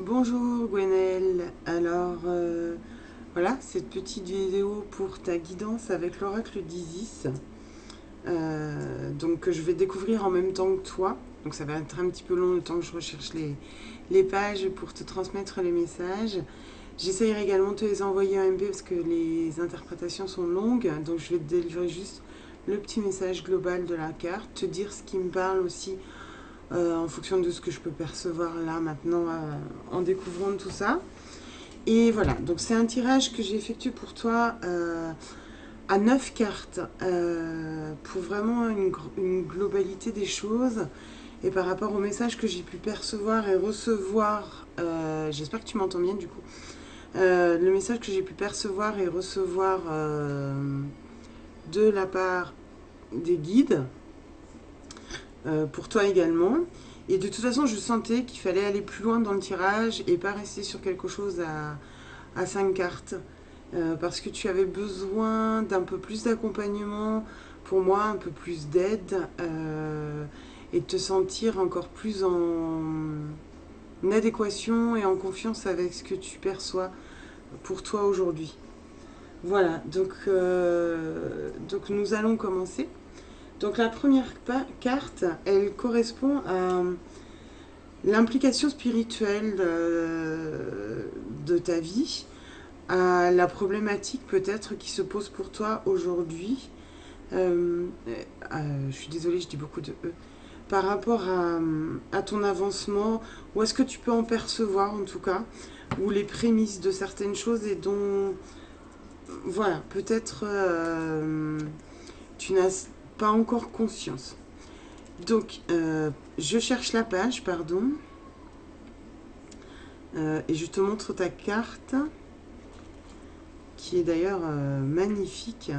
Bonjour Gwenelle, alors voilà cette petite vidéo pour ta guidance avec l'oracle d'Isis, donc que je vais découvrir en même temps que toi, donc ça va être un petit peu long le temps que je recherche les pages pour te transmettre les messages. J'essayerai également de te les envoyer en MP parce que les interprétations sont longues, donc je vais te délivrer juste le petit message global de la carte, te dire ce qui me parle aussi en fonction de ce que je peux percevoir là maintenant en découvrant tout ça. Et voilà, donc c'est un tirage que j'ai effectué pour toi à 9 cartes pour vraiment une globalité des choses. Et par rapport au message que j'ai pu percevoir et recevoir, j'espère que tu m'entends bien du coup, le message que j'ai pu percevoir et recevoir de la part des guides, pour toi également. Et de toute façon, je sentais qu'il fallait aller plus loin dans le tirage et pas rester sur quelque chose à 5 cartes. Parce que tu avais besoin d'un peu plus d'accompagnement, pour moi, un peu plus d'aide, et de te sentir encore plus en adéquation et en confiance avec ce que tu perçois pour toi aujourd'hui. Voilà, donc nous allons commencer. Donc la première carte, elle correspond à l'implication spirituelle de ta vie, à la problématique peut-être qui se pose pour toi aujourd'hui. Je suis désolée, je dis beaucoup de E. Par rapport à ton avancement, où est-ce que tu peux en percevoir en tout cas, ou les prémices de certaines choses et dont, voilà, peut-être tu n'as pas encore conscience. Donc, je cherche la page, pardon, et je te montre ta carte, qui est d'ailleurs magnifique.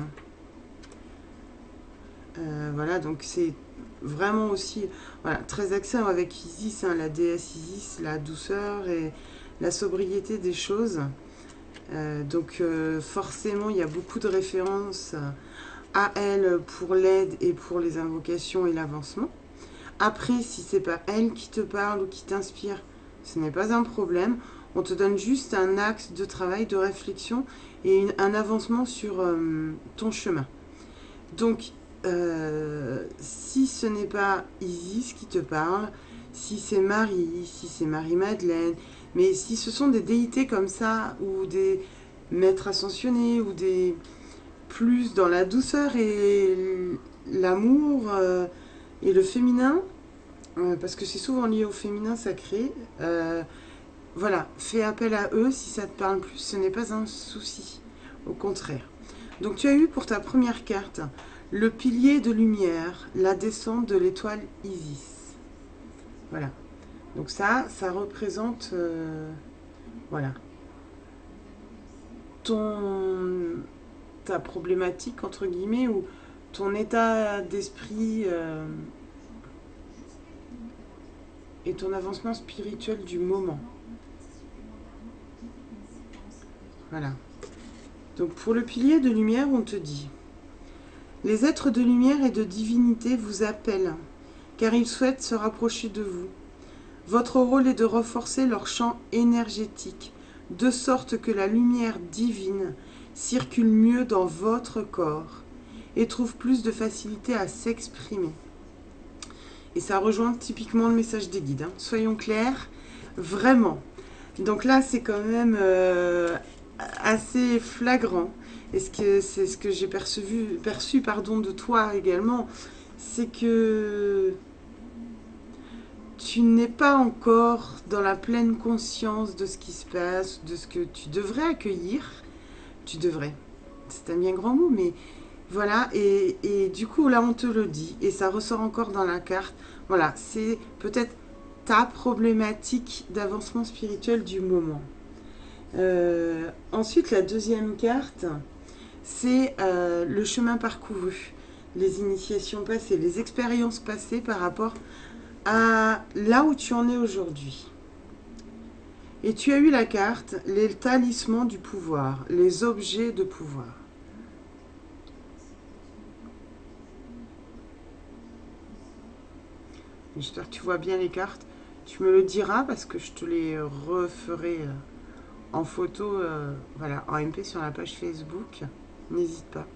Voilà, donc c'est vraiment aussi voilà, très axé avec Isis, hein, la déesse Isis, la douceur et la sobriété des choses. Donc forcément, il y a beaucoup de références à elle pour l'aide et pour les invocations et l'avancement. Après, si c'est pas elle qui te parle ou qui t'inspire, ce n'est pas un problème. On te donne juste un axe de travail, de réflexion et un avancement sur ton chemin. Donc, si ce n'est pas Isis qui te parle, si c'est Marie, si c'est Marie-Madeleine, mais si ce sont des déités comme ça, ou des maîtres ascensionnés, ou des plus dans la douceur et l'amour et le féminin, parce que c'est souvent lié au féminin sacré, voilà, fais appel à eux si ça te parle plus, ce n'est pas un souci, au contraire. Donc tu as eu pour ta première carte le pilier de lumière, la descente de l'étoile Isis. Voilà. Donc ça représente, voilà, ton ta problématique entre guillemets ou ton état d'esprit et ton avancement spirituel du moment. Voilà. Donc pour le pilier de lumière, on te dit: les êtres de lumière et de divinité vous appellent, car ils souhaitent se rapprocher de vous. Votre rôle est de renforcer leur champ énergétique, de sorte que la lumière divine circule mieux dans votre corps et trouve plus de facilité à s'exprimer. Et ça rejoint typiquement le message des guides, hein. Soyons clairs, vraiment. Donc là, c'est quand même assez flagrant. Et c'est ce que j'ai perçu pardon, de toi également, c'est que tu n'es pas encore dans la pleine conscience de ce qui se passe, de ce que tu devrais accueillir. Tu devrais. C'est un bien grand mot, mais voilà. Et du coup, là, on te le dit. Et ça ressort encore dans la carte. Voilà, c'est peut-être ta problématique d'avancement spirituel du moment. Ensuite, la deuxième carte, c'est le chemin parcouru, les initiations passées, les expériences passées par rapport à là où tu en es aujourd'hui. Et tu as eu la carte, les talismans du pouvoir, les objets de pouvoir. J'espère que tu vois bien les cartes. Tu me le diras parce que je te les referai en photo, voilà, en MP sur la page Facebook. N'hésite pas.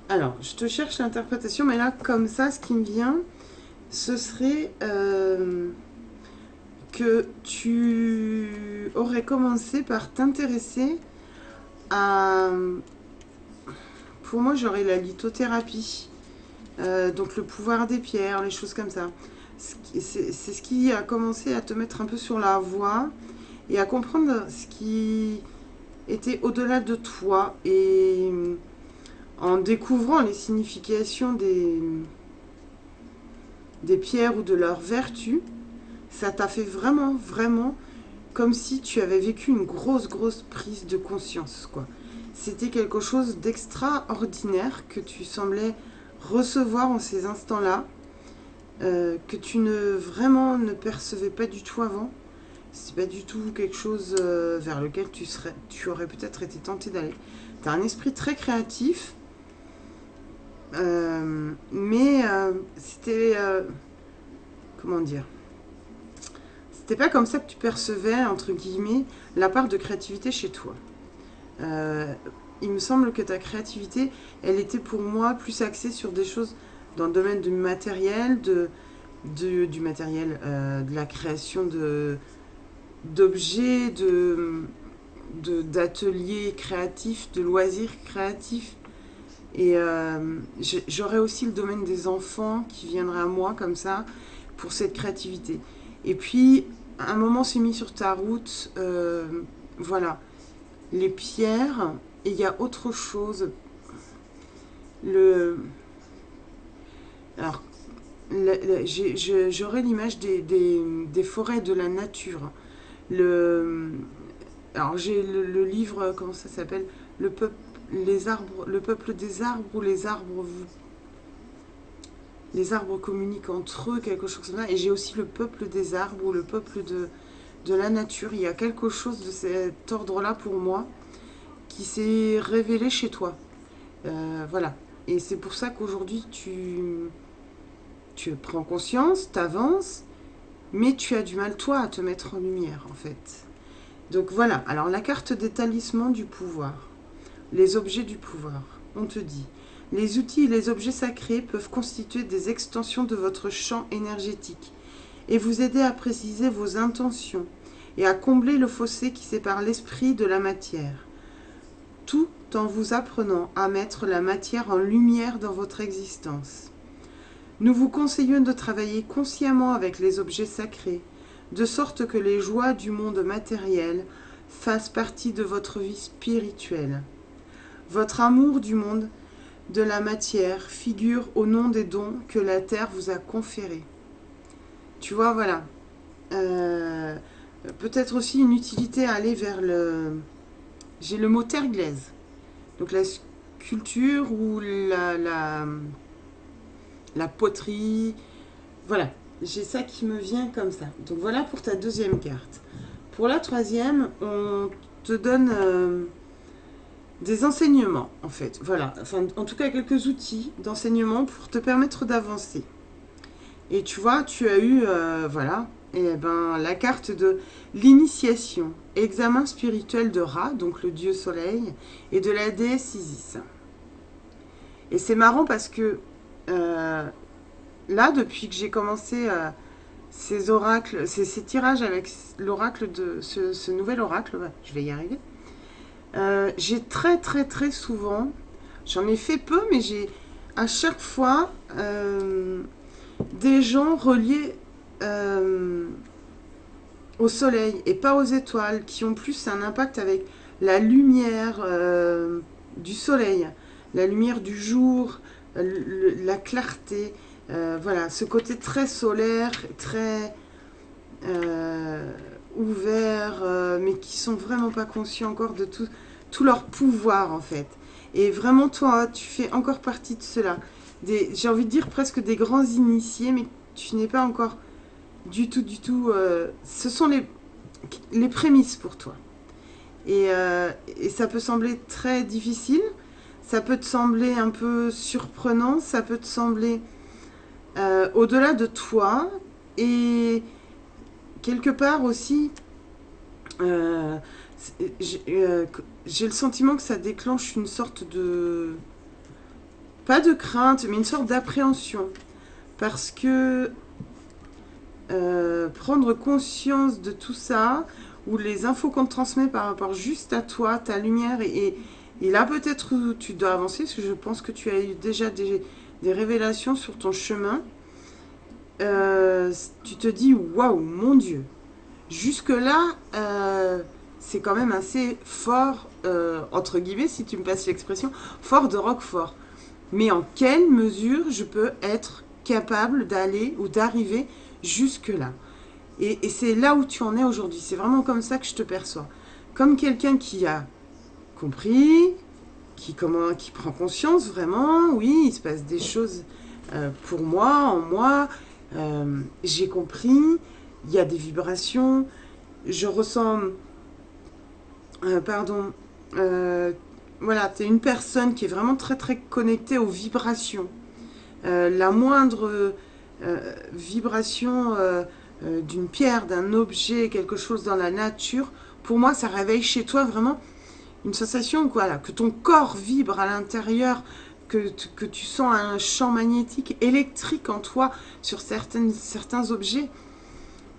Alors, je te cherche l'interprétation, mais là, comme ça, ce qui me vient, ce serait que tu aurais commencé par t'intéresser à... Pour moi, j'aurais la lithothérapie, donc le pouvoir des pierres, les choses comme ça. C'est ce qui a commencé à te mettre un peu sur la voie et à comprendre ce qui était au-delà de toi. Et en découvrant les significations des pierres ou de leurs vertus, ça t'a fait vraiment, vraiment comme si tu avais vécu une grosse, grosse prise de conscience, quoi. C'était quelque chose d'extraordinaire que tu semblais recevoir en ces instants-là, que tu vraiment ne percevais pas du tout avant. C'est pas du tout quelque chose vers lequel tu aurais peut-être été tenté d'aller. Tu as un esprit très créatif, mais c'était... comment dire, c'était pas comme ça que tu percevais, entre guillemets, la part de créativité chez toi. Il me semble que ta créativité, elle était pour moi plus axée sur des choses dans le domaine du matériel, du matériel, de la création d'objets, d'ateliers créatifs, de loisirs créatifs. Et j'aurais aussi le domaine des enfants qui viendraient à moi comme ça pour cette créativité. Et puis, un moment s'est mis sur ta route, voilà, les pierres, et il y a autre chose. Alors, j'aurais l'image des forêts de la nature. Alors, j'ai le livre, comment ça s'appelle, le peuple, le peuple des arbres, ou les arbres communiquent entre eux, quelque chose comme ça. Et j'ai aussi le peuple des arbres, ou le peuple de la nature. Il y a quelque chose de cet ordre-là pour moi qui s'est révélé chez toi. Voilà. Et c'est pour ça qu'aujourd'hui, tu prends conscience, t'avances, mais tu as du mal, toi, à te mettre en lumière, en fait. Donc voilà. Alors, la carte des talismans du pouvoir. Les objets du pouvoir. On te dit... Les outils et les objets sacrés peuvent constituer des extensions de votre champ énergétique et vous aider à préciser vos intentions et à combler le fossé qui sépare l'esprit de la matière, tout en vous apprenant à mettre la matière en lumière dans votre existence. Nous vous conseillons de travailler consciemment avec les objets sacrés, de sorte que les joies du monde matériel fassent partie de votre vie spirituelle. Votre amour du monde de la matière figure au nom des dons que la terre vous a conférés. Tu vois, voilà. Peut-être aussi une utilité à aller vers le... J'ai le mot terre glaise. Donc la sculpture ou la poterie. Voilà. J'ai ça qui me vient comme ça. Donc voilà pour ta deuxième carte. Pour la troisième, on te donne... des enseignements, en fait. Voilà. Enfin, en tout cas, quelques outils d'enseignement pour te permettre d'avancer. Et tu vois, tu as eu, voilà, et ben, la carte de l'initiation, examen spirituel de Ra, donc le dieu soleil, et de la déesse Isis. Et c'est marrant parce que là, depuis que j'ai commencé ces oracles, ces tirages avec l'oracle de ce nouvel oracle, je vais y arriver. J'ai très très très souvent, j'en ai fait peu, mais j'ai à chaque fois des gens reliés au soleil et pas aux étoiles, qui ont plus un impact avec la lumière du soleil, la lumière du jour, la clarté, voilà, ce côté très solaire, très ouverts, mais qui sont vraiment pas conscients encore de tout leur pouvoir, en fait. Et vraiment, toi, tu fais encore partie de cela. J'ai envie de dire presque des grands initiés, mais tu n'es pas encore du tout... ce sont les prémices pour toi. Et ça peut sembler très difficile, ça peut te sembler un peu surprenant, ça peut te sembler au-delà de toi, Et quelque part aussi, j'ai le sentiment que ça déclenche une sorte de... Pas de crainte, mais une sorte d'appréhension. Parce que prendre conscience de tout ça, ou les infos qu'on te transmet par rapport juste à toi, ta lumière, et là peut-être tu dois avancer, parce que je pense que tu as eu déjà des révélations sur ton chemin, tu te dis, waouh, mon Dieu, jusque-là, c'est quand même assez fort, entre guillemets, si tu me passes l'expression, fort de Roquefort. Mais en quelle mesure je peux être capable d'aller ou d'arriver jusque-là? Et c'est là où tu en es aujourd'hui. C'est vraiment comme ça que je te perçois. Comme quelqu'un qui a compris, qui prend conscience vraiment, oui, il se passe des choses pour moi, en moi, j'ai compris, il y a des vibrations, je ressens, pardon, voilà, tu es une personne qui est vraiment très très connectée aux vibrations. La moindre vibration d'une pierre, d'un objet, quelque chose dans la nature, pour moi, ça réveille chez toi vraiment une sensation quoi, là, que ton corps vibre à l'intérieur, que tu sens un champ magnétique électrique en toi sur certains objets,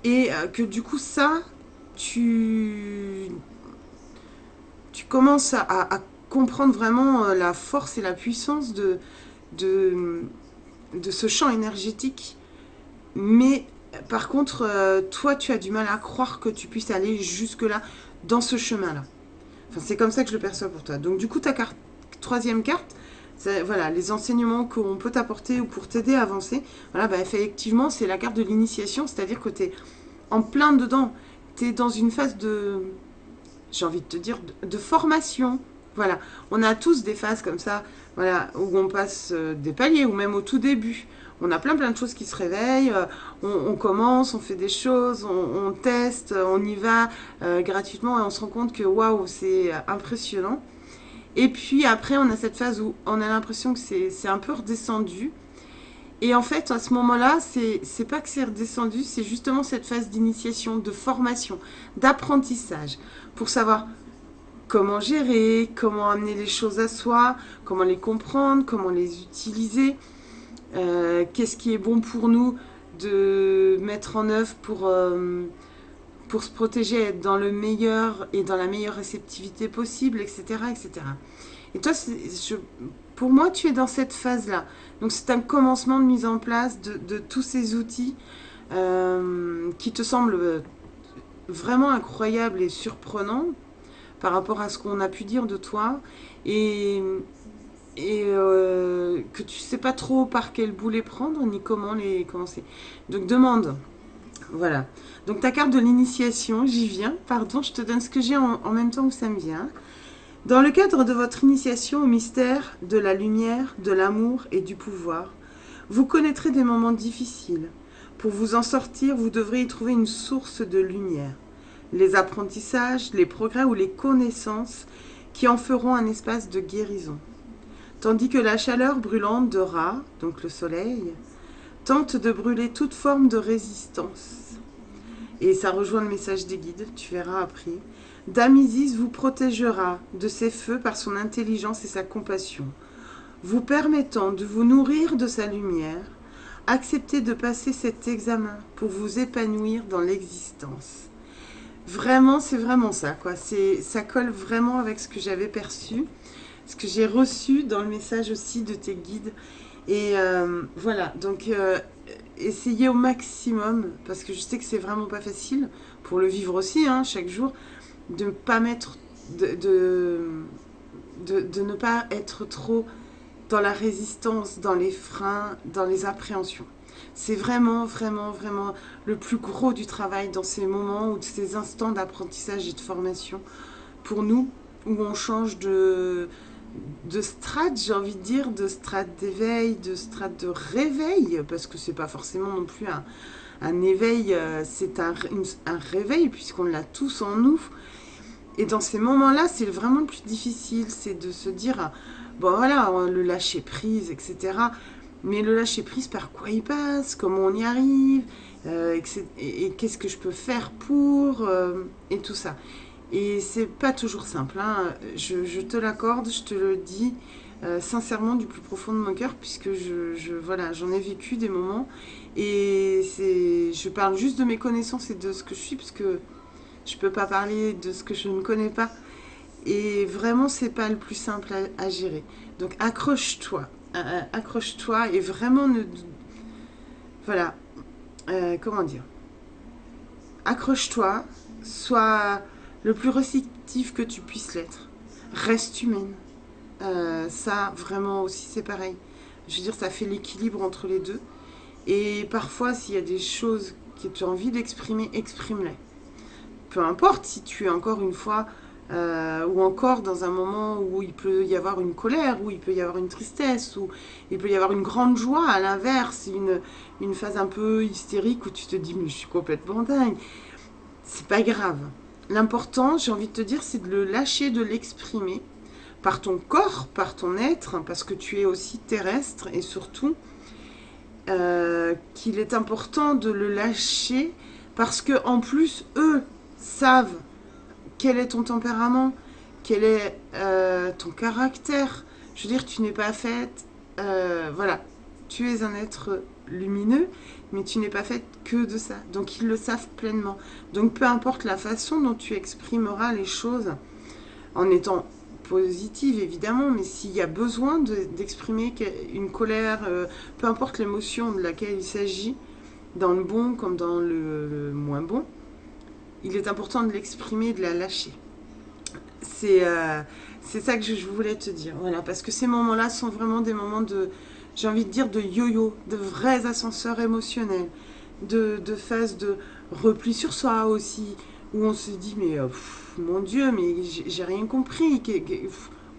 et que du coup, ça, tu, tu commences à comprendre vraiment la force et la puissance de, de ce champ énergétique. Mais par contre, toi, tu as du mal à croire que tu puisses aller jusque-là, dans ce chemin-là. Enfin, c'est comme ça que je le perçois pour toi. Donc du coup, ta troisième carte, voilà, les enseignements qu'on peut t'apporter ou pour t'aider à avancer, voilà, bah, effectivement, c'est la carte de l'initiation, c'est-à-dire que tu es en plein dedans. Tu es dans une phase de, j'ai envie de te dire, de formation. Voilà, on a tous des phases comme ça, voilà, où on passe des paliers, ou même au tout début. On a plein de choses qui se réveillent, on commence, on fait des choses, on teste, on y va gratuitement et on se rend compte que waouh, c'est impressionnant. Et puis après, on a cette phase où on a l'impression que c'est un peu redescendu. Et en fait, à ce moment-là, c'est pas que c'est redescendu, c'est justement cette phase d'initiation, de formation, d'apprentissage, pour savoir comment gérer, comment amener les choses à soi, comment les comprendre, comment les utiliser, qu'est-ce qui est bon pour nous de mettre en œuvre pour se protéger, être dans le meilleur et dans la meilleure réceptivité possible, etc. etc. Et toi, pour moi, tu es dans cette phase-là. Donc c'est un commencement de mise en place de tous ces outils qui te semblent vraiment incroyables et surprenants par rapport à ce qu'on a pu dire de toi. Et que tu sais pas trop par quel bout les prendre ni comment les commencer. Donc demande. Voilà. Donc ta carte de l'initiation, j'y viens. Pardon, je te donne ce que j'ai en même temps où ça me vient. Dans le cadre de votre initiation au mystère de la lumière, de l'amour et du pouvoir, vous connaîtrez des moments difficiles. Pour vous en sortir, vous devrez y trouver une source de lumière. Les apprentissages, les progrès ou les connaissances qui en feront un espace de guérison. Tandis que la chaleur brûlante de Ra, donc le soleil, tente de brûler toute forme de résistance. Et ça rejoint le message des guides, tu verras après. Dame Isis vous protégera de ces feux par son intelligence et sa compassion, vous permettant de vous nourrir de sa lumière. Acceptez de passer cet examen pour vous épanouir dans l'existence. Vraiment, c'est vraiment ça, quoi. Ça colle vraiment avec ce que j'avais perçu, ce que j'ai reçu dans le message aussi de tes guides. Et voilà, donc essayez au maximum, parce que je sais que c'est vraiment pas facile, pour le vivre aussi, hein, chaque jour, de ne pas mettre, de ne pas être trop dans la résistance, dans les freins, dans les appréhensions. C'est vraiment, vraiment, vraiment le plus gros du travail dans ces moments ou ces instants d'apprentissage et de formation pour nous, où on change de strate, j'ai envie de dire, de strate d'éveil, de strate de réveil, parce que c'est pas forcément non plus un éveil, c'est un réveil, puisqu'on l'a tous en nous. Et dans ces moments-là, c'est vraiment le plus difficile, c'est de se dire, bon voilà, le lâcher prise, etc. Mais le lâcher prise, par quoi il passe, comment on y arrive, et qu'est-ce que je peux faire pour, et tout ça. Et c'est pas toujours simple, hein. Je te l'accorde, je te le dis sincèrement du plus profond de mon cœur, puisque voilà, j'en ai vécu des moments. Et je parle juste de mes connaissances et de ce que je suis, parce que je peux pas parler de ce que je ne connais pas. Et vraiment, c'est pas le plus simple à gérer. Donc accroche-toi, accroche-toi et vraiment voilà, comment dire, accroche-toi, sois le plus réceptif que tu puisses l'être. Reste humaine. Ça, vraiment aussi, c'est pareil. Je veux dire, ça fait l'équilibre entre les deux. Et parfois, s'il y a des choses que tu as envie d'exprimer, exprime-les. Peu importe si tu es encore une fois ou encore dans un moment où il peut y avoir une colère, où il peut y avoir une tristesse, où il peut y avoir une grande joie, à l'inverse, une phase un peu hystérique où tu te dis mais je suis complètement dingue. C'est pas grave. L'important, j'ai envie de te dire, c'est de le lâcher, de l'exprimer par ton corps, par ton être, parce que tu es aussi terrestre et surtout qu'il est important de le lâcher parce que en plus eux savent quel est ton tempérament, quel est ton caractère. Je veux dire, tu n'es pas faite, voilà, tu es un être lumineux, mais tu n'es pas faite que de ça. Donc ils le savent pleinement. Donc peu importe la façon dont tu exprimeras les choses, en étant positive évidemment, mais s'il y a besoin d'exprimer une colère, peu importe l'émotion de laquelle il s'agit, dans le bon comme dans le moins bon, il est important de l'exprimer, de la lâcher. C'est ça que je voulais te dire. Voilà, parce que ces moments-là sont vraiment des moments de, j'ai envie de dire, de yo-yo, de vrais ascenseurs émotionnels, de phases de repli sur soi aussi, où on se dit, mais mon Dieu, mais j'ai rien compris.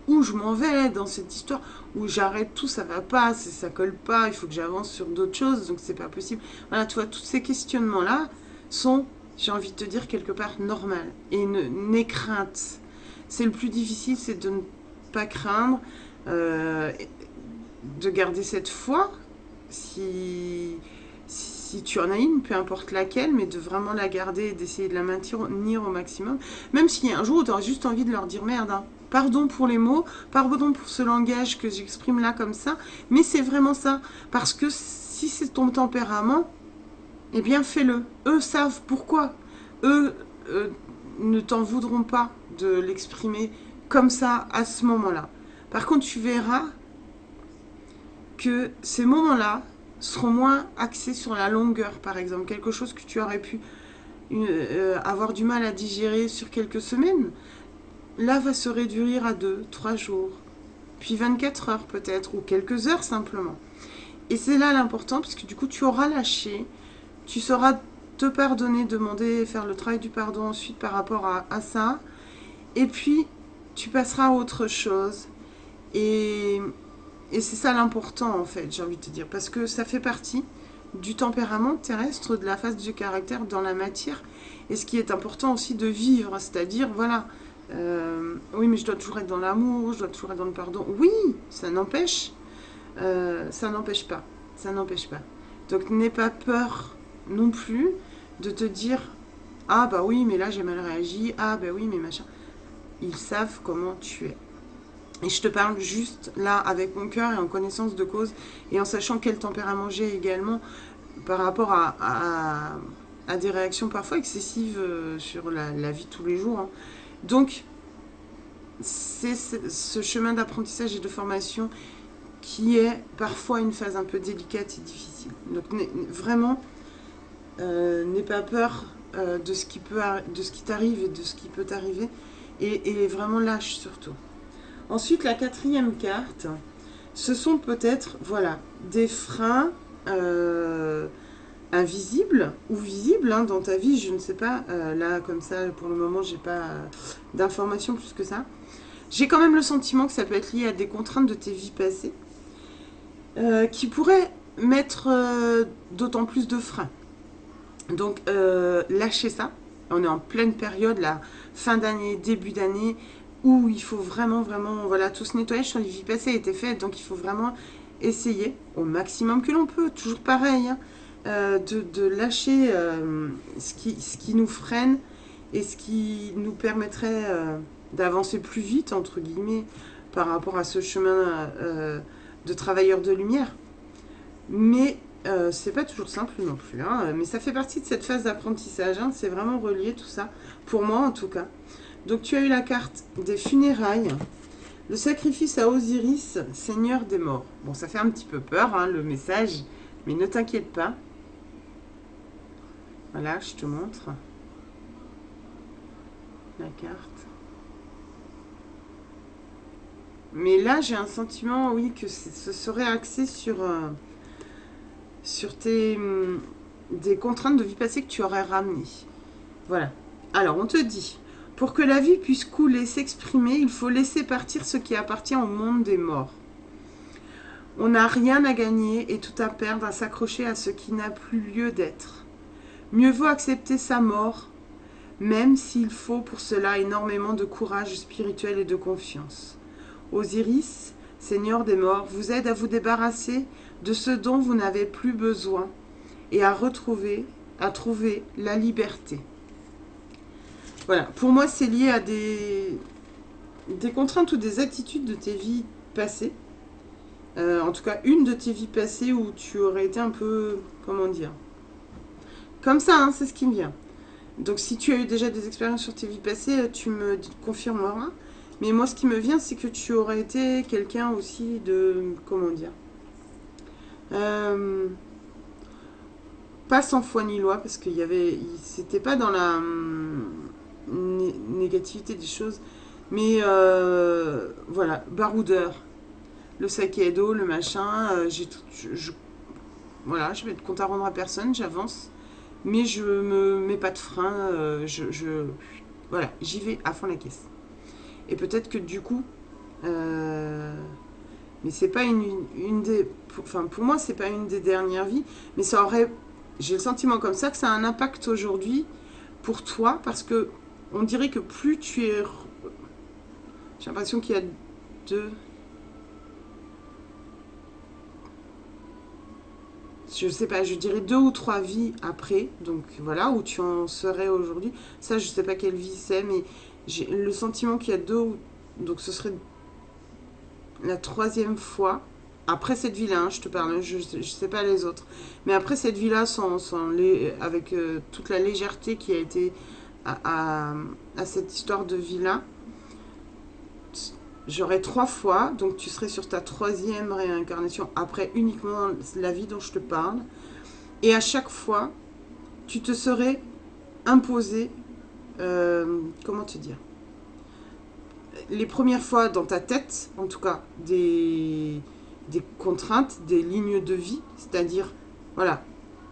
Où je m'en vais dans cette histoire, où j'arrête tout, ça va pas, ça colle pas, il faut que j'avance sur d'autres choses, donc c'est pas possible. Voilà, tu vois, tous ces questionnements-là sont, j'ai envie de te dire, quelque part normal. Et n'aie crainte. C'est le plus difficile, c'est de ne pas craindre, de garder cette foi, si tu en as une, peu importe laquelle, mais de vraiment la garder et d'essayer de la maintenir au maximum. Même s'il y a un jour où tu auras juste envie de leur dire merde, hein, pardon pour les mots, pardon pour ce langage que j'exprime là comme ça, mais c'est vraiment ça. Parce que si c'est ton tempérament, eh bien fais-le. Eux savent pourquoi. Eux ne t'en voudront pas de l'exprimer comme ça à ce moment-là. Par contre, tu verras que ces moments-là seront moins axés sur la longueur, par exemple. Quelque chose que tu aurais pu avoir du mal à digérer sur quelques semaines, là va se réduire à 2, 3 jours, puis 24 heures peut-être, ou quelques heures simplement. Et c'est là l'important, parce que du coup tu auras lâché, tu sauras te pardonner, demander, faire le travail du pardon ensuite par rapport à ça, et puis tu passeras à autre chose. Et c'est ça l'important en fait, j'ai envie de te dire, parce que ça fait partie du tempérament terrestre, de la phase du caractère dans la matière, et ce qui est important aussi de vivre, c'est-à-dire, voilà, oui mais je dois toujours être dans l'amour, je dois toujours être dans le pardon, oui, ça n'empêche pas, ça n'empêche pas. Donc n'aie pas peur non plus de te dire, ah bah oui mais là j'ai mal réagi, ah bah oui mais machin, ils savent comment tu es. Et je te parle juste là avec mon cœur et en connaissance de cause et en sachant quel tempérament j'ai également par rapport à des réactions parfois excessives sur la vie de tous les jours, hein. Donc c'est ce chemin d'apprentissage et de formation qui est parfois une phase un peu délicate et difficile. Donc vraiment, n'aie pas peur de ce qui t'arrive et de ce qui peut t'arriver et vraiment lâche surtout. Ensuite, la quatrième carte, ce sont peut-être, voilà, des freins invisibles ou visibles hein, dans ta vie, je ne sais pas. Là, comme ça, pour le moment, j'ai pas d'informations plus que ça. J'ai quand même le sentiment que ça peut être lié à des contraintes de tes vies passées qui pourraient mettre d'autant plus de freins. Donc, lâchez ça. On est en pleine période, la fin d'année, début d'année, où il faut vraiment, voilà, tout ce nettoyage sur les vies passées a été fait, donc il faut vraiment essayer au maximum que l'on peut, toujours pareil, hein, de lâcher ce qui nous freine et ce qui nous permettrait d'avancer plus vite, entre guillemets, par rapport à ce chemin de travailleur de lumière. Mais c'est pas toujours simple non plus, hein, mais ça fait partie de cette phase d'apprentissage, hein, c'est vraiment relié tout ça, pour moi en tout cas. Donc tu as eu la carte des funérailles, le sacrifice à Osiris, seigneur des morts. Bon, ça fait un petit peu peur, hein, le message, mais ne t'inquiète pas. Voilà, je te montre la carte. Mais là, j'ai un sentiment, oui, que ce serait axé sur des contraintes de vie passée que tu aurais ramenées. Voilà. Alors, on te dit, pour que la vie puisse couler, s'exprimer, il faut laisser partir ce qui appartient au monde des morts. On n'a rien à gagner et tout à perdre à s'accrocher à ce qui n'a plus lieu d'être. Mieux vaut accepter sa mort, même s'il faut pour cela énormément de courage spirituel et de confiance. Osiris, Seigneur des morts, vous aide à vous débarrasser de ce dont vous n'avez plus besoin et à trouver la liberté. Voilà, pour moi c'est lié à des contraintes ou des attitudes de tes vies passées. En tout cas, une de tes vies passées où tu aurais été un peu, comment dire, comme ça, hein, c'est ce qui me vient. Donc si tu as eu déjà des expériences sur tes vies passées, tu me confirmeras. Mais moi, ce qui me vient, c'est que tu aurais été quelqu'un aussi de, comment dire, pas sans foi ni loi, parce qu'il y avait, c'était pas dans la négativité des choses, mais voilà, baroudeur, le saké Edo, le machin, voilà, je vais être compte à rendre à personne, j'avance, mais je me mets pas de frein, voilà, j'y vais à fond la caisse. Et peut-être que du coup, mais c'est pas une des, enfin pour moi c'est pas une des dernières vies, mais ça aurait, j'ai le sentiment comme ça que ça a un impact aujourd'hui pour toi parce que on dirait que plus tu es, j'ai l'impression qu'il y a je sais pas, je dirais 2 ou 3 vies après, donc voilà, où tu en serais aujourd'hui. Ça, je sais pas quelle vie c'est, mais j'ai le sentiment qu'il y a donc ce serait la 3e fois, après cette vie-là, hein, je te parle, je sais pas les autres, mais après cette vie-là, avec toute la légèreté qui a été à cette histoire de vie-là, j'aurais 3 fois, donc tu serais sur ta 3e réincarnation, après uniquement la vie dont je te parle, et à chaque fois, tu te serais imposé, comment te dire, les premières fois dans ta tête, en tout cas, des contraintes, des lignes de vie, c'est-à-dire, voilà,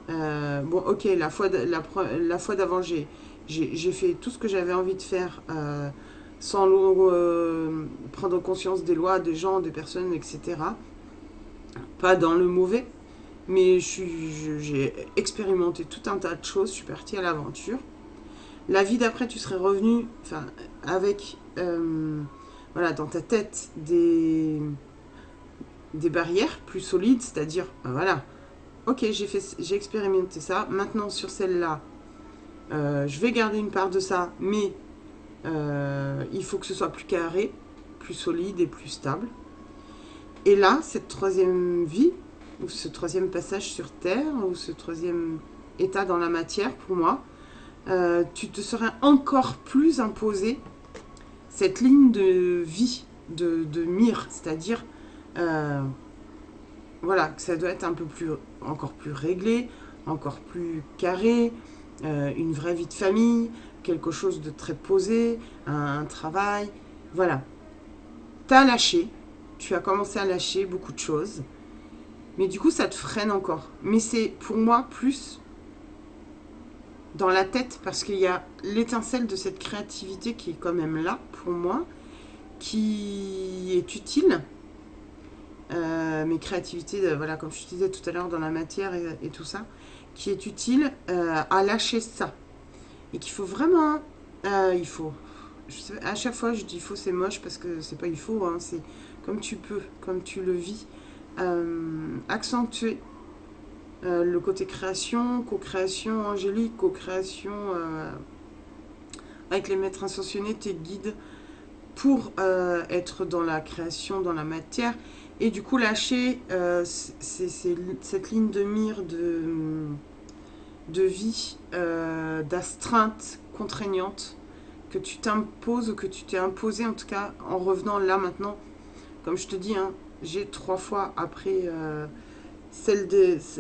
bon, ok, la fois d'avant, j'ai fait tout ce que j'avais envie de faire sans prendre conscience des lois, des gens, des personnes, etc. Pas dans le mauvais, mais j'ai expérimenté tout un tas de choses, je suis partie à l'aventure. La vie d'après, tu serais revenu, enfin, avec, voilà, dans ta tête, des barrières plus solides, c'est-à-dire, voilà, ok, j'ai expérimenté ça, maintenant sur celle-là, je vais garder une part de ça, mais il faut que ce soit plus carré, plus solide et plus stable. Et là, cette 3e vie, ou ce 3e passage sur Terre, ou ce 3e état dans la matière, pour moi, tu te serais encore plus imposé cette ligne de vie, de mire, c'est-à-dire, voilà, que ça doit être un peu plus, encore plus réglé, encore plus carré, une vraie vie de famille, quelque chose de très posé, un travail, voilà. T'as lâché, tu as commencé à lâcher beaucoup de choses, mais du coup ça te freine encore. Mais c'est pour moi plus dans la tête, parce qu'il y a l'étincelle de cette créativité qui est quand même là, pour moi, qui est utile. Mes créativités, voilà, comme je te disais tout à l'heure, dans la matière et tout ça, qui est utile à lâcher ça. Et qu'il faut vraiment... il faut... à chaque fois, je dis il faut, c'est moche, parce que c'est pas il faut, hein, c'est comme tu peux, comme tu le vis. accentuer le côté création, co-création angélique, co-création avec les maîtres ascensionnés, tes guides, pour être dans la création, dans la matière, et du coup lâcher cette ligne de mire de vie, d'astreinte contraignante que tu t'imposes, ou que tu t'es imposé en tout cas, en revenant là maintenant, comme je te dis, hein, j'ai 3 fois après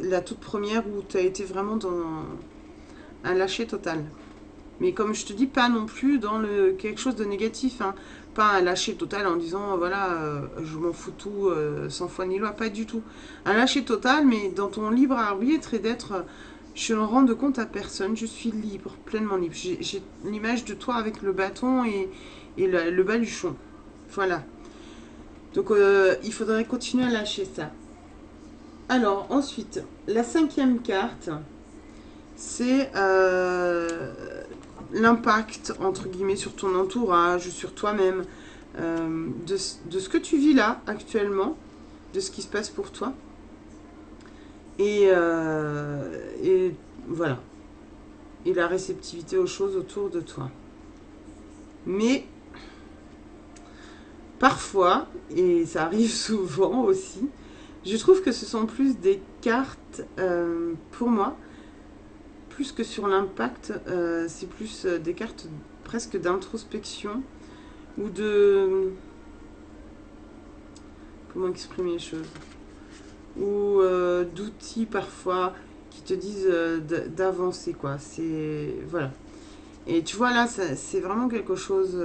la toute première où tu as été vraiment dans un lâcher total. Mais comme je te dis, pas non plus dans quelque chose de négatif, hein. Pas un lâcher total en disant, voilà, je m'en fous tout, sans foi ni loi, pas du tout. Un lâcher total, mais dans ton libre arbitre et d'être, je ne rends compte à personne, je suis libre, pleinement libre. J'ai l'image de toi avec le bâton et le baluchon. Voilà. Donc, il faudrait continuer à lâcher ça. Alors, ensuite, la 5e carte, c'est l'impact, entre guillemets, sur ton entourage, sur toi-même, de ce que tu vis là, actuellement, de ce qui se passe pour toi. Et voilà. Et la réceptivité aux choses autour de toi. Mais, parfois, et ça arrive souvent aussi, je trouve que ce sont plus des cartes, pour moi, plus que sur l'impact, c'est plus des cartes presque d'introspection ou de... Comment exprimer les choses? Ou d'outils parfois qui te disent d'avancer, quoi. C'est... Voilà. Et tu vois là, c'est vraiment quelque chose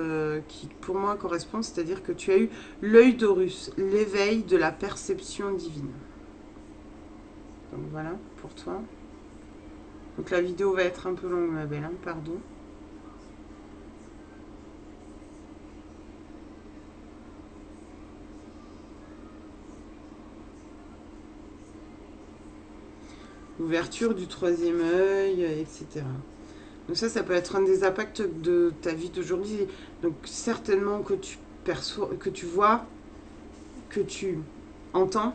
qui pour moi correspond, c'est-à-dire que tu as eu l'œil d'Horus, l'éveil de la perception divine. Donc voilà, pour toi. Donc la vidéo va être un peu longue, ma belle, hein, pardon. Ouverture du 3e œil, etc. Donc ça peut être un des impacts de ta vie d'aujourd'hui. Donc certainement que tu perçois, que tu vois, que tu entends.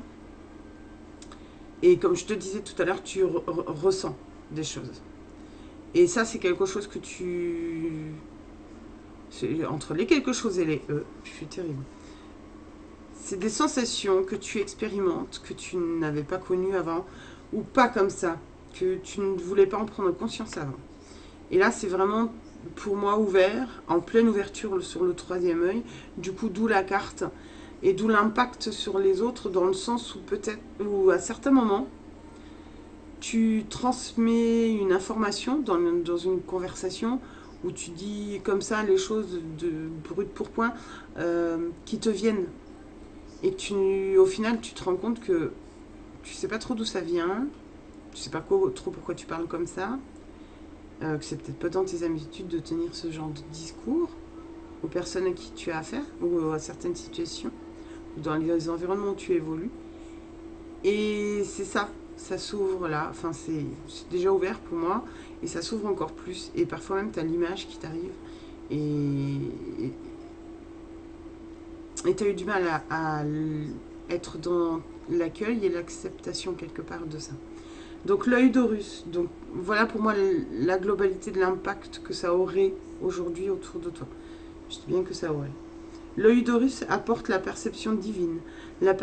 Et comme je te disais tout à l'heure, tu ressens des choses. Et ça, c'est quelque chose que tu... Entre les quelque chose et les je suis terrible. C'est des sensations que tu expérimentes, que tu n'avais pas connues avant, ou pas comme ça, que tu ne voulais pas en prendre conscience avant. Et là, c'est vraiment, pour moi, ouvert, en pleine ouverture sur le 3e œil, du coup, d'où la carte, et d'où l'impact sur les autres, dans le sens où peut-être, ou à certains moments, tu transmets une information dans une conversation, où tu dis comme ça les choses de brut pour point, qui te viennent. Et au final, tu te rends compte que tu sais pas trop d'où ça vient, tu sais pas trop pourquoi tu parles comme ça, que c'est peut-être pas dans tes habitudes de tenir ce genre de discours aux personnes à qui tu as affaire, ou à certaines situations, ou dans les environnements où tu évolues. Et c'est ça, ça s'ouvre là, enfin c'est déjà ouvert pour moi, et ça s'ouvre encore plus, et parfois même tu as l'image qui t'arrive, et tu as eu du mal à être dans l'accueil et l'acceptation quelque part de ça. Donc l'œil d'Horus, donc voilà pour moi la globalité de l'impact que ça aurait aujourd'hui autour de toi. Je dis bien que ça aurait. L'œil d'Horus apporte la perception divine, la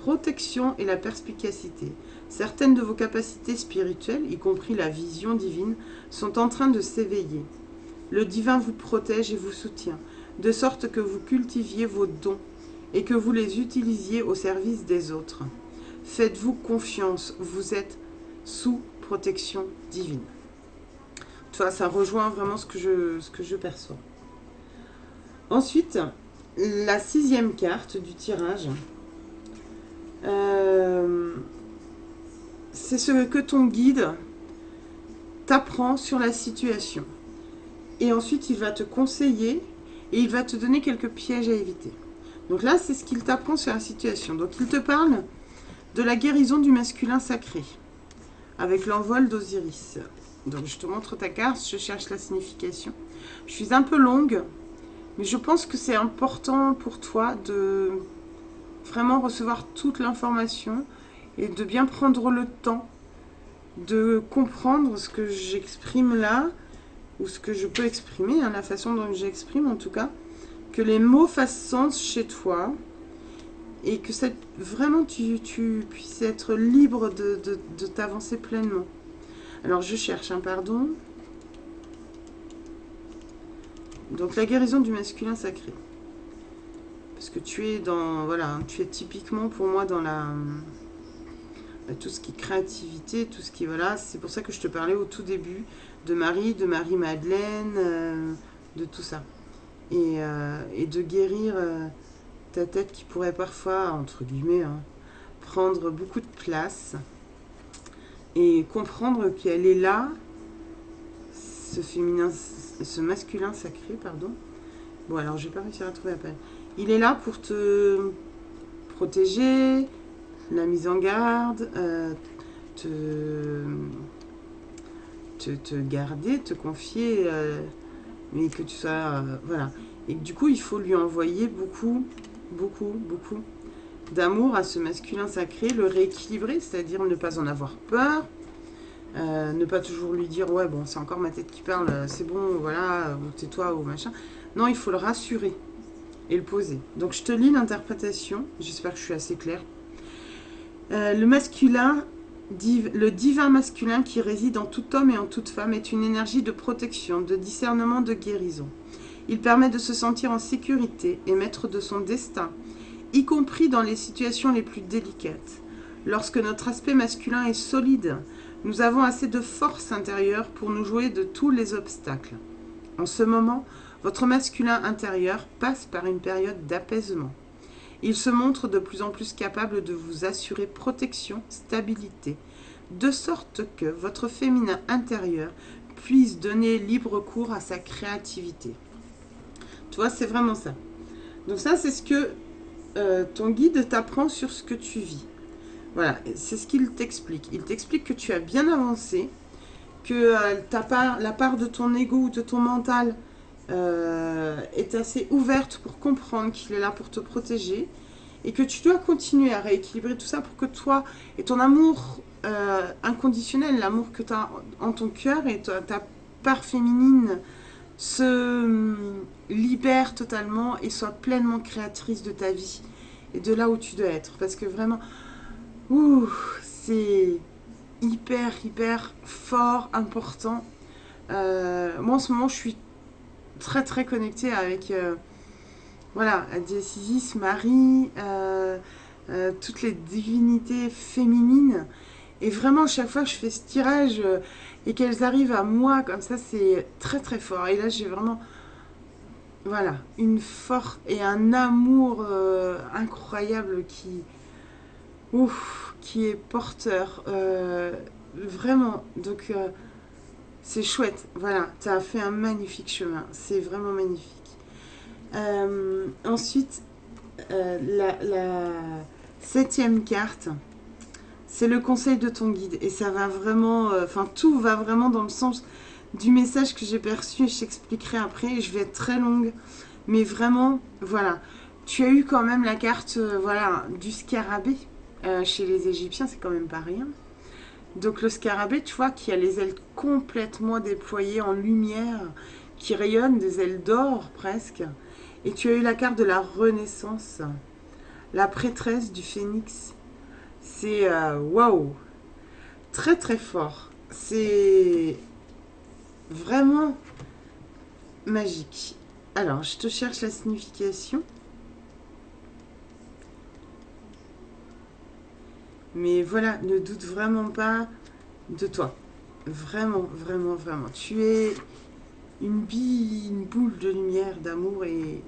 protection et la perspicacité. Certaines de vos capacités spirituelles, y compris la vision divine, sont en train de s'éveiller. Le divin vous protège et vous soutient, de sorte que vous cultiviez vos dons et que vous les utilisiez au service des autres. Faites-vous confiance, vous êtes sous protection divine. Tu vois, ça rejoint vraiment ce que je perçois. Ensuite, la 6e carte du tirage, c'est ce que ton guide t'apprend sur la situation. Et ensuite, il va te conseiller et il va te donner quelques pièges à éviter. Donc là, c'est ce qu'il t'apprend sur la situation. Donc il te parle de la guérison du masculin sacré, avec l'envol d'Osiris. Donc je te montre ta carte, je cherche la signification. Je suis un peu longue, mais je pense que c'est important pour toi vraiment recevoir toute l'information et de bien prendre le temps de comprendre ce que j'exprime là, ou ce que je peux exprimer, hein, la façon dont j'exprime en tout cas, que les mots fassent sens chez toi, et que vraiment tu puisses être libre de t'avancer pleinement. Alors je cherche un pardon. Donc la guérison du masculin sacré. Parce que tu es dans, voilà, tu es typiquement pour moi dans tout ce qui est créativité, tout ce qui, voilà, c'est pour ça que je te parlais au tout début de Marie-Madeleine, de tout ça. Et de guérir ta tête qui pourrait parfois, entre guillemets, hein, prendre beaucoup de place et comprendre qu'elle est là, ce masculin sacré, pardon. Bon, alors j'ai pas réussi à trouver la peine. Il est là pour te protéger, la mise en garde, te garder, te confier, mais que tu sois, voilà. Et du coup, il faut lui envoyer beaucoup d'amour à ce masculin sacré, le rééquilibrer, c'est-à-dire ne pas en avoir peur, ne pas toujours lui dire ouais bon c'est encore ma tête qui parle, c'est bon, voilà, ou tais-toi ou machin. Non, il faut le rassurer et le poser. Donc je te lis l'interprétation, j'espère que je suis assez claire. Le masculin, le divin masculin qui réside en tout homme et en toute femme est une énergie de protection, de discernement, de guérison. Il permet de se sentir en sécurité et maître de son destin, y compris dans les situations les plus délicates. Lorsque notre aspect masculin est solide, nous avons assez de force intérieure pour nous jouer de tous les obstacles. En ce moment, votre masculin intérieur passe par une période d'apaisement. Il se montre de plus en plus capable de vous assurer protection, stabilité, de sorte que votre féminin intérieur puisse donner libre cours à sa créativité. Tu vois, c'est vraiment ça. Donc ça, c'est ce que ton guide t'apprend sur ce que tu vis. Voilà, c'est ce qu'il t'explique. Il t'explique que tu as bien avancé, que la part de ton ego ou de ton mental est assez ouverte pour comprendre qu'il est là pour te protéger et que tu dois continuer à rééquilibrer tout ça pour que toi et ton amour inconditionnel, l'amour que tu as en ton cœur et ta part féminine se libère totalement et soit pleinement créatrice de ta vie et de là où tu dois être. Parce que vraiment, c'est hyper fort, important. Moi en ce moment je suis très connectée avec voilà, Isis, Marie, toutes les divinités féminines. Et vraiment, chaque fois que je fais ce tirage et qu'elles arrivent à moi, comme ça, c'est très fort. Et là, j'ai vraiment, voilà, une force et un amour incroyable qui est porteur. Vraiment, donc c'est chouette. Voilà, tu as fait un magnifique chemin. C'est vraiment magnifique. Ensuite, la 7e carte, c'est le conseil de ton guide. Et ça va vraiment, tout va vraiment dans le sens du message que j'ai perçu. Et je t'expliquerai après. Je vais être très longue. Mais vraiment, voilà. Tu as eu quand même la carte voilà, du scarabée. Chez les Égyptiens, c'est quand même pas rien. Donc le scarabée, tu vois, qui a les ailes complètement déployées en lumière, qui rayonnent, des ailes d'or presque. Et tu as eu la carte de la renaissance, la prêtresse du phénix. C'est waouh, très fort. C'est vraiment magique. Alors, je te cherche la signification. Mais voilà, ne doute vraiment pas de toi. Vraiment. Tu es une boule de lumière, d'amour et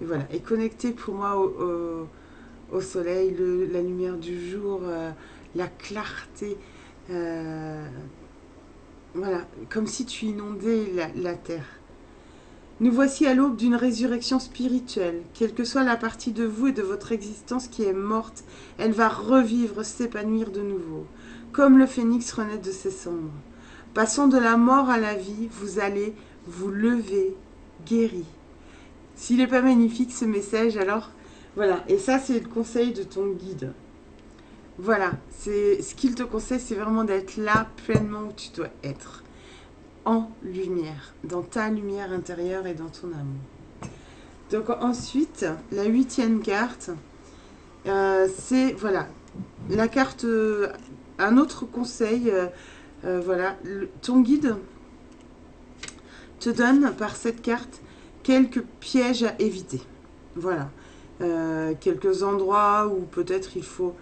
voilà. Et connecté pour moi au soleil, la lumière du jour, la clarté. Voilà, comme si tu inondais la terre. Nous voici à l'aube d'une résurrection spirituelle. Quelle que soit la partie de vous et de votre existence qui est morte, elle va revivre, s'épanouir de nouveau, comme le phénix renaît de ses cendres. Passant de la mort à la vie, vous allez vous lever, guéri. S'il n'est pas magnifique ce message, alors Voilà, et ça c'est le conseil de ton guide. Voilà, c'est ce qu'il te conseille, c'est vraiment d'être là pleinement où tu dois être, en lumière, dans ta lumière intérieure et dans ton amour. Donc ensuite, la 8e carte, c'est voilà, la carte, un autre conseil, voilà, ton guide te donne par cette carte quelques pièges à éviter. Voilà, quelques endroits où peut-être il faut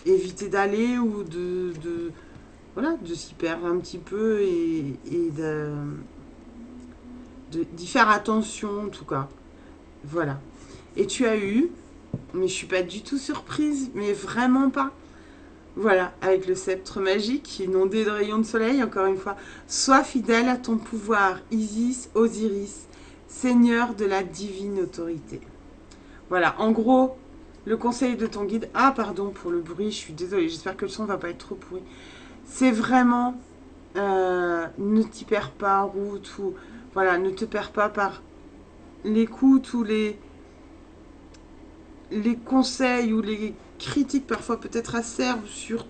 éviter d'aller ou voilà, de s'y perdre un petit peu et d'y faire attention en tout cas. Voilà. Et tu as eu, mais je suis pas du tout surprise, mais vraiment pas. Voilà, avec le sceptre magique, inondé de rayons de soleil, encore une fois. Sois fidèle à ton pouvoir, Isis, Osiris, Seigneur de la divine autorité. Voilà, en gros, le conseil de ton guide... Ah, pardon pour le bruit, je suis désolée, j'espère que le son va pas être trop pourri. C'est vraiment... ne t'y perds pas en route, ou... Voilà, ne te perds pas par l'écoute ou les conseils ou les critiques parfois peut-être acerbes sur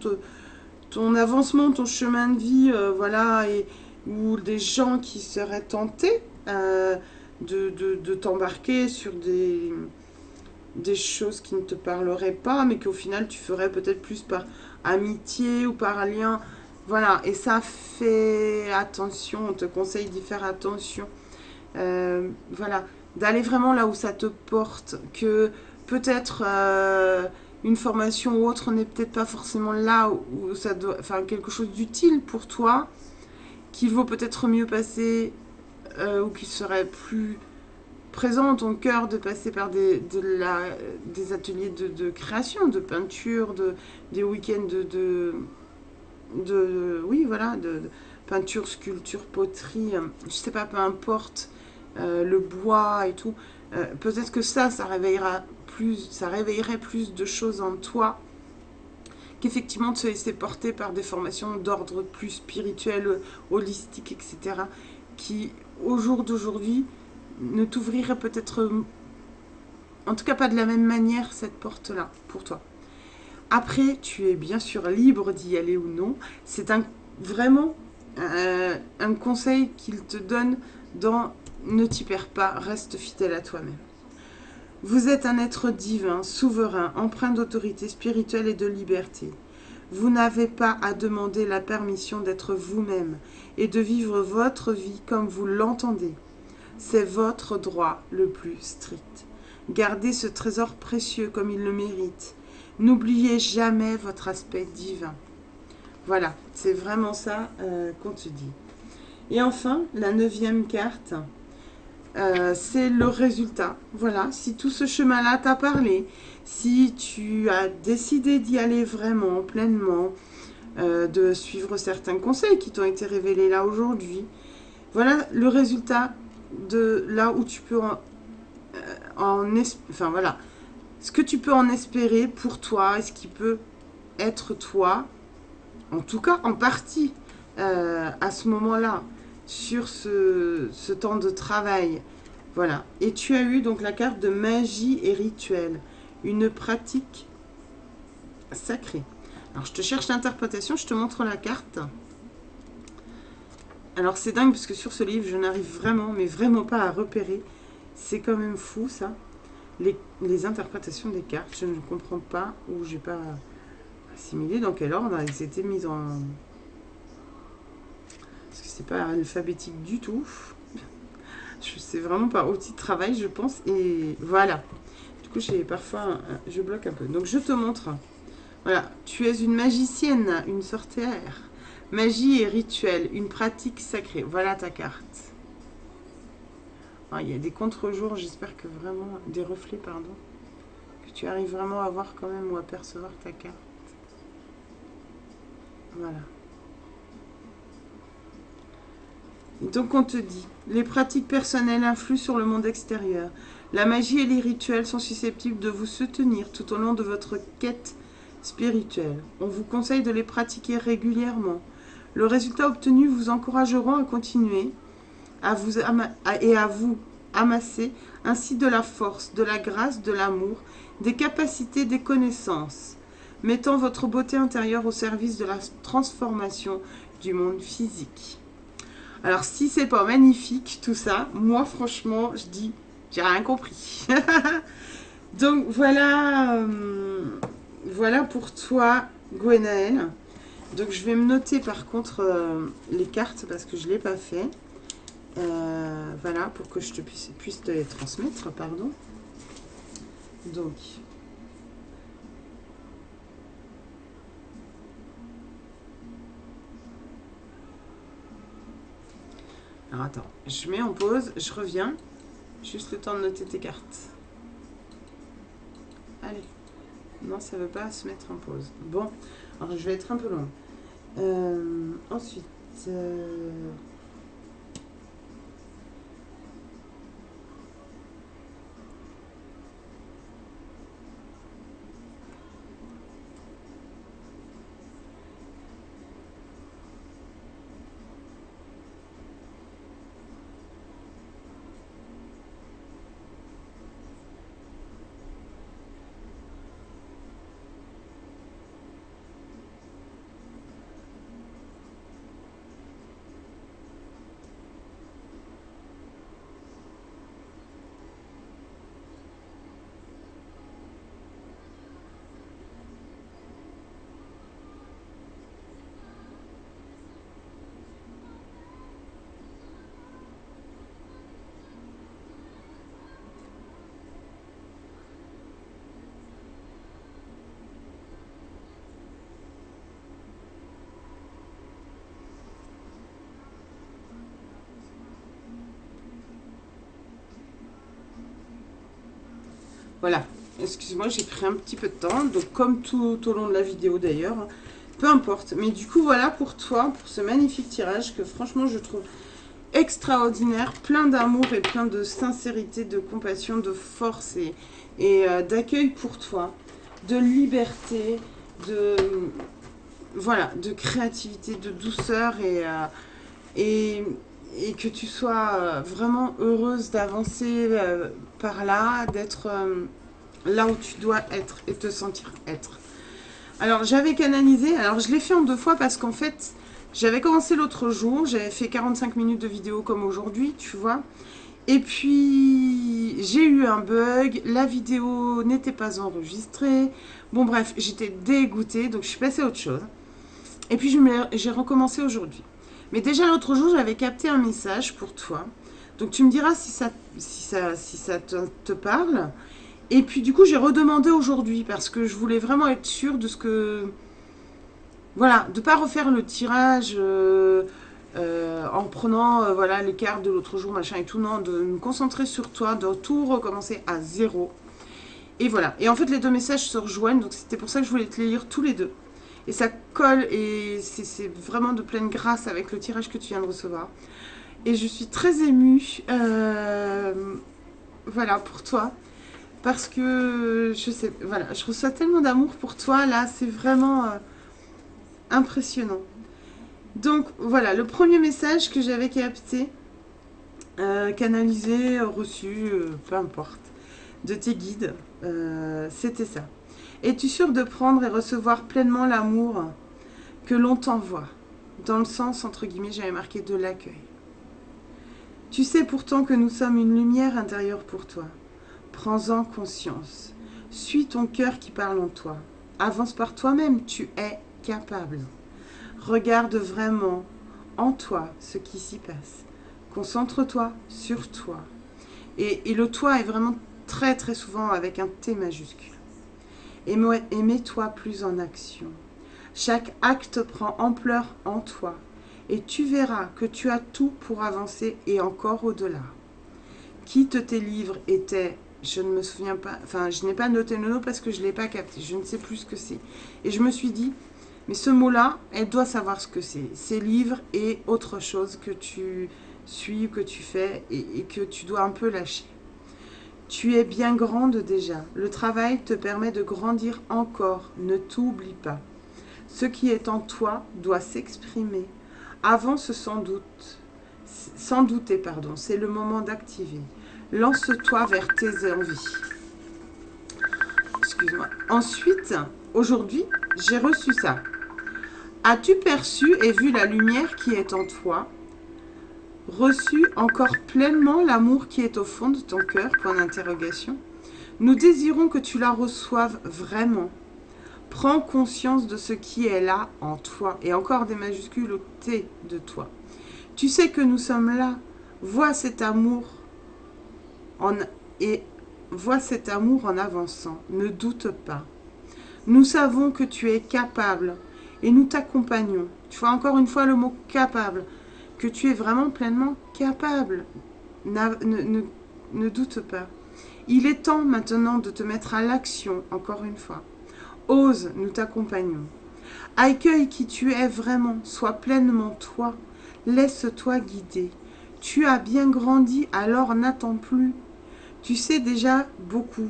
ton avancement, ton chemin de vie, voilà, ou des gens qui seraient tentés de t'embarquer sur des choses qui ne te parleraient pas, mais qu'au final tu ferais peut-être plus par amitié ou par lien. Voilà, et ça fait attention, on te conseille d'y faire attention. Voilà, d'aller vraiment là où ça te porte, que peut-être une formation ou autre n'est peut-être pas forcément là où ça doit, enfin quelque chose d'utile pour toi, qu'il vaut peut-être mieux passer ou qui serait plus présent dans ton cœur de passer par des ateliers de création, de peinture, des week-ends oui voilà, de peinture, sculpture, poterie, je sais pas, peu importe, le bois et tout. Peut-être que ça réveillerait plus de choses en toi qu'effectivement de se laisser porter par des formations d'ordre plus spirituel, holistique, etc. qui, au jour d'aujourd'hui, ne t'ouvriraient peut-être, en tout cas pas de la même manière, cette porte-là pour toi. Après, tu es bien sûr libre d'y aller ou non. C'est vraiment un conseil qu'il te donne dans ne t'y perds pas, reste fidèle à toi-même. Vous êtes un être divin, souverain, empreint d'autorité spirituelle et de liberté. Vous n'avez pas à demander la permission d'être vous-même et de vivre votre vie comme vous l'entendez. C'est votre droit le plus strict. Gardez ce trésor précieux comme il le mérite. N'oubliez jamais votre aspect divin. Voilà, c'est vraiment ça qu'on te dit. Et enfin, la 9e carte, c'est le résultat. Voilà, si tout ce chemin-là t'a parlé, si tu as décidé d'y aller vraiment, pleinement, de suivre certains conseils qui t'ont été révélés là aujourd'hui, voilà le résultat de là où tu peux enfin voilà, ce que tu peux en espérer pour toi, et ce qui peut être toi, en tout cas en partie, à ce moment-là, sur ce temps de travail. Voilà. Et tu as eu donc la carte de magie et rituel, une pratique sacrée. Alors je te cherche l'interprétation, je te montre la carte. Alors c'est dingue parce que sur ce livre, je n'arrive vraiment, mais vraiment pas à repérer. C'est quand même fou ça. Les interprétations des cartes, je ne comprends pas, ou j'ai pas assimilé dans quel ordre elles étaient mises en... Parce que c'est pas alphabétique du tout. Je sais vraiment par outil de travail, je pense. Et voilà. Du coup, parfois, je bloque un peu. Donc, je te montre. Voilà. Tu es une magicienne, une sorcière. Magie et rituel, une pratique sacrée. Voilà ta carte. Ah, il y a des contre-jours, j'espère que vraiment... Des reflets, pardon. Que tu arrives vraiment à voir quand même ou à percevoir ta carte. Voilà. Donc on te dit, les pratiques personnelles influent sur le monde extérieur. La magie et les rituels sont susceptibles de vous soutenir tout au long de votre quête spirituelle. On vous conseille de les pratiquer régulièrement. Le résultat obtenu vous encourageront à continuer et à vous amasser ainsi de la force, de la grâce, de l'amour, des capacités, des connaissances, mettant votre beauté intérieure au service de la transformation du monde physique. Alors, si c'est pas magnifique tout ça, moi franchement, je dis, j'ai rien compris. Donc voilà, voilà pour toi, Gwenaël. Donc je vais me noter par contre les cartes parce que je ne l'ai pas fait. Voilà, pour que je puisse te les transmettre, pardon. Donc, alors attends, je mets en pause, je reviens. Juste le temps de noter tes cartes. Allez. Non, ça ne veut pas se mettre en pause. Bon, alors je vais être un peu loin. Ensuite... Voilà, excuse-moi, j'ai pris un petit peu de temps, donc comme tout au long de la vidéo d'ailleurs, peu importe. Mais du coup, voilà pour toi, pour ce magnifique tirage que franchement je trouve extraordinaire, plein d'amour et plein de sincérité, de compassion, de force et d'accueil pour toi, de liberté, de, voilà, de créativité, de douceur et que tu sois vraiment heureuse d'avancer par là, d'être là où tu dois être et te sentir être. Alors, j'avais canalisé, alors je l'ai fait en 2 fois parce qu'en fait, j'avais commencé l'autre jour, j'avais fait 45 minutes de vidéo comme aujourd'hui, tu vois. Et puis, j'ai eu un bug, la vidéo n'était pas enregistrée. Bon bref, j'étais dégoûtée, donc je suis passée à autre chose. Et puis, j'ai recommencé aujourd'hui. Mais déjà l'autre jour, j'avais capté un message pour toi. Donc tu me diras si ça te parle. Et puis du coup, j'ai redemandé aujourd'hui parce que je voulais vraiment être sûre de ce que... Voilà, de ne pas refaire le tirage en prenant voilà, les cartes de l'autre jour, machin et tout. Non, de me concentrer sur toi, de tout recommencer à zéro. Et voilà. Et en fait, les 2 messages se rejoignent. Donc c'était pour ça que je voulais te les lire tous les 2. Et ça colle et c'est vraiment de pleine grâce avec le tirage que tu viens de recevoir. Et je suis très émue, voilà, pour toi. Parce que, je sais, voilà, je reçois tellement d'amour pour toi, là, c'est vraiment impressionnant. Donc, voilà, le premier message que j'avais capté, canalisé, reçu, peu importe, de tes guides, c'était ça. Es-tu sûr de prendre et recevoir pleinement l'amour que l'on t'envoie? Dans le sens, entre guillemets, j'avais marqué de l'accueil. Tu sais pourtant que nous sommes une lumière intérieure pour toi. Prends-en conscience. Suis ton cœur qui parle en toi. Avance par toi-même, tu es capable. Regarde vraiment en toi ce qui s'y passe. Concentre-toi sur toi. Et le toi est vraiment très très souvent avec un T majuscule. Et mets-toi plus en action. Chaque acte prend ampleur en toi. Et tu verras que tu as tout pour avancer et encore au-delà. Quitte tes livres était, je ne me souviens pas, enfin je n'ai pas noté le nom parce que je ne l'ai pas capté, je ne sais plus ce que c'est. Et je me suis dit, mais ce mot-là, elle doit savoir ce que c'est. Ces livres et autre chose que tu suis, que tu fais et que tu dois un peu lâcher. Tu es bien grande déjà. Le travail te permet de grandir encore. Ne t'oublie pas. Ce qui est en toi doit s'exprimer. Avance sans doute. Sans douter, pardon. C'est le moment d'activer. Lance-toi vers tes envies. Excuse-moi. Ensuite, aujourd'hui, j'ai reçu ça. As-tu perçu et vu la lumière qui est en toi? Reçu encore pleinement l'amour qui est au fond de ton cœur? Point d'interrogation. Nous désirons que tu la reçoives vraiment. Prends conscience de ce qui est là en toi. Et encore des majuscules au T de toi. Tu sais que nous sommes là. Vois cet amour vois cet amour en avançant. Ne doute pas. Nous savons que tu es capable et nous t'accompagnons. Tu vois encore une fois le mot capable. Que tu es vraiment pleinement capable. Ne doute pas. Il est temps maintenant de te mettre à l'action, encore une fois. Ose, nous t'accompagnons. Accueille qui tu es vraiment, sois pleinement toi. Laisse-toi guider. Tu as bien grandi, alors n'attends plus. Tu sais déjà beaucoup.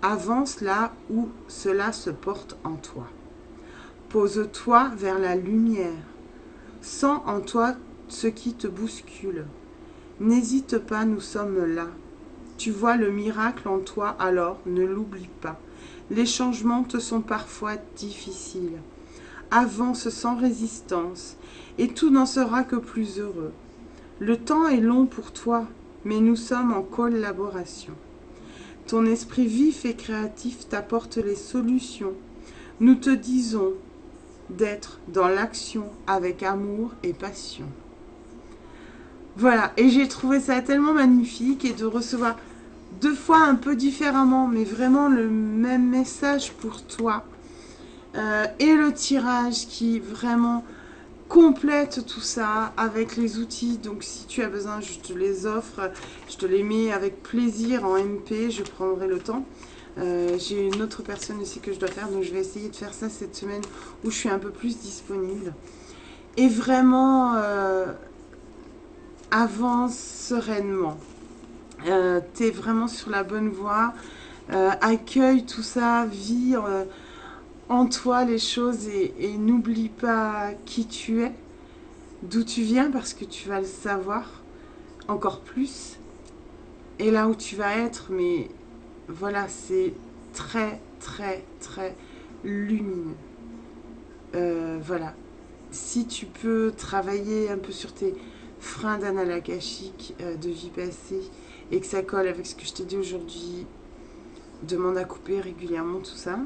Avance là où cela se porte en toi. Pose-toi vers la lumière. Sens en toi ce qui te bouscule. N'hésite pas, nous sommes là. Tu vois le miracle en toi, alors ne l'oublie pas. Les changements te sont parfois difficiles. Avance sans résistance, et tout n'en sera que plus heureux. Le temps est long pour toi, mais nous sommes en collaboration. Ton esprit vif et créatif t'apporte les solutions. Nous te disons d'être dans l'action avec amour et passion. Voilà, et j'ai trouvé ça tellement magnifique et de recevoir 2 fois un peu différemment, mais vraiment le même message pour toi. Et le tirage qui vraiment complète tout ça avec les outils. Donc si tu as besoin, je te les offre, je te les mets avec plaisir en MP, je prendrai le temps. J'ai une autre personne aussi que je dois faire, donc je vais essayer de faire ça cette semaine où je suis un peu plus disponible. Et vraiment, avance sereinement. Tu es vraiment sur la bonne voie. Accueille tout ça, vis en toi les choses et n'oublie pas qui tu es, d'où tu viens, parce que tu vas le savoir encore plus. Et là où tu vas être, mais voilà, c'est très, très, très lumineux. Voilà. Si tu peux travailler un peu sur tes freins d'annales akashiques de vie passée et que ça colle avec ce que je t'ai dit aujourd'hui, demande à couper régulièrement tout ça.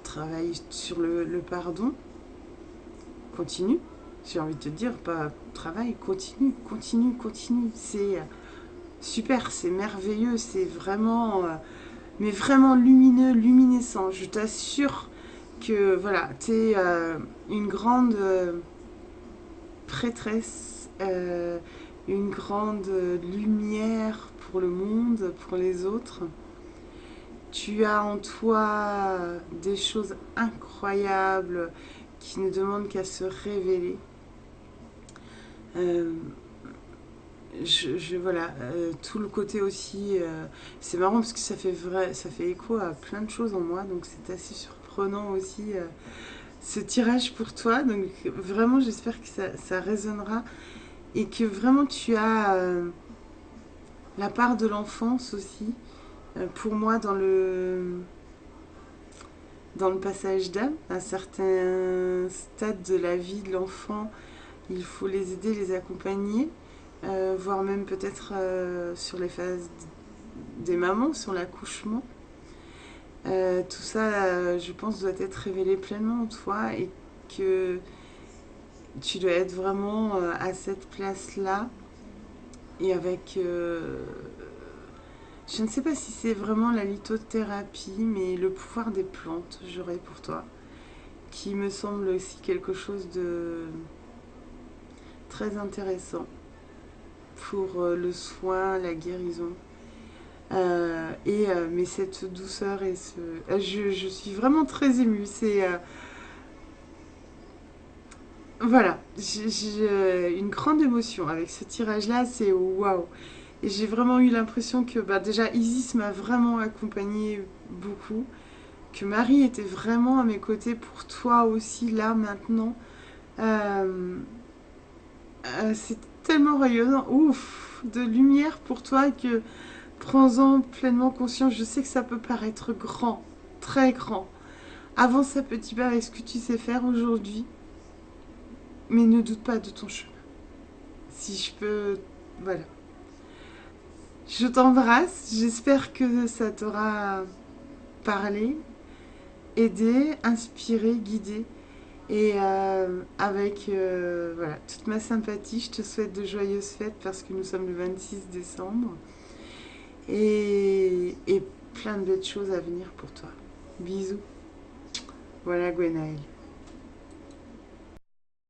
Travaille sur le pardon. Continue. J'ai envie de te dire, pas travail, continue, continue, continue. C'est super, c'est merveilleux, c'est vraiment, mais vraiment lumineux, luminescent. Je t'assure que voilà, tu es une grande prêtresse, une grande lumière pour le monde, pour les autres. Tu as en toi des choses incroyables qui ne demandent qu'à se révéler. Voilà, tout le côté aussi, c'est marrant parce que ça fait écho à plein de choses en moi, donc c'est assez surprenant aussi ce tirage pour toi. Donc vraiment, j'espère que ça résonnera et que vraiment tu as la part de l'enfance aussi. Pour moi, dans le passage d'âme, à un certain stade de la vie de l'enfant, il faut les aider, les accompagner, voire même peut-être sur les phases des mamans, sur l'accouchement. Tout ça, je pense, doit être révélé pleinement en toi et que tu dois être vraiment à cette place-là et avec... je ne sais pas si c'est vraiment la lithothérapie, mais le pouvoir des plantes, j'aurais pour toi, qui me semble aussi quelque chose de très intéressant pour le soin, la guérison. Mais cette douceur et je suis vraiment très émue. Voilà, j'ai une grande émotion avec ce tirage-là, c'est waouh. Et j'ai vraiment eu l'impression que déjà Isis m'a vraiment accompagnée beaucoup, que Marie était vraiment à mes côtés pour toi aussi là maintenant. C'est tellement rayonnant, ouf, de lumière pour toi que prends-en pleinement conscience. Je sais que ça peut paraître grand, très grand. Avance à petit pas avec ce que tu sais faire aujourd'hui, mais ne doute pas de ton chemin. Si je peux... Voilà. Je t'embrasse, j'espère que ça t'aura parlé, aidé, inspiré, guidé. Et avec voilà, toute ma sympathie, je te souhaite de joyeuses fêtes parce que nous sommes le 26 décembre. Et plein de belles choses à venir pour toi. Bisous. Voilà Gwenaëlle.